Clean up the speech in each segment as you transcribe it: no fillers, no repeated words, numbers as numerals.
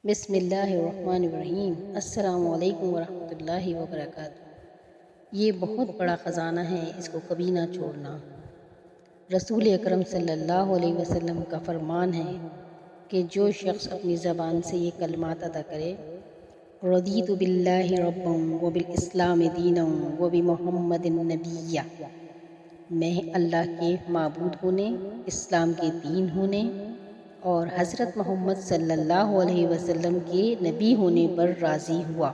بسم اللہ الرحمن الرحیم۔ السلام علیکم ورحمۃ اللہ وبرکاتہ۔ یہ بہت بڑا خزانہ ہے، اس کو کبھی نہ چھوڑنا۔ رسول اکرم صلی اللہ علیہ وسلم کا فرمان ہے کہ جو شخص اپنی زبان سے یہ کلمات ادا کرے، رضیت باللہ ربا وبالاسلام دینا وبمحمد نبیا، میں اللہ کے معبود ہونے، اسلام کے دین ہونے اور حضرت محمد صلی اللہ علیہ وسلم کے نبی ہونے پر راضی ہوا۔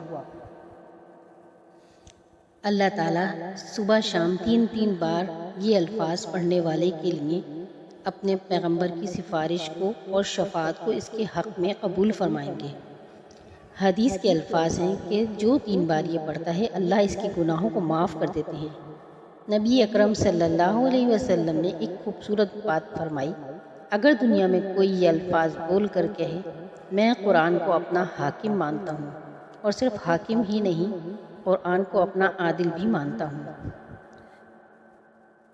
اللہ تعالیٰ صبح شام 3 بار یہ الفاظ پڑھنے والے کے لیے اپنے پیغمبر کی سفارش کو اور شفاعت کو اس کے حق میں قبول فرمائیں گے۔ حدیث کے الفاظ ہیں کہ جو 3 بار یہ پڑھتا ہے، اللہ اس کے گناہوں کو معاف کر دیتے ہیں۔ نبی اکرم صلی اللہ علیہ وسلم نے ایک خوبصورت بات فرمائی، اگر دنیا میں کوئی یہ الفاظ بول کر کہے میں قرآن کو اپنا حاکم مانتا ہوں، اور صرف حاکم ہی نہیں، قرآن کو اپنا عادل بھی مانتا ہوں،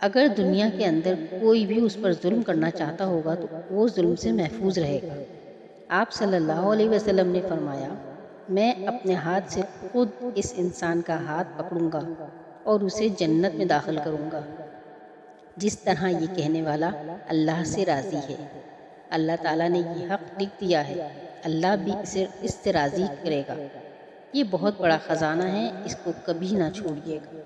اگر دنیا کے اندر کوئی بھی اس پر ظلم کرنا چاہتا ہوگا تو وہ ظلم سے محفوظ رہے گا۔ آپ صلی اللہ علیہ وسلم نے فرمایا، میں اپنے ہاتھ سے خود اس انسان کا ہاتھ پکڑوں گا اور اسے جنت میں داخل کروں گا، جس طرح یہ کہنے والا اللہ سے راضی ہے۔ اللہ تعالیٰ نے یہ حق لکھ دیا ہے، اللہ بھی اسے اس سے راضی کرے گا۔ یہ بہت بڑا خزانہ ہے، اس کو کبھی نہ چھوڑیے گا۔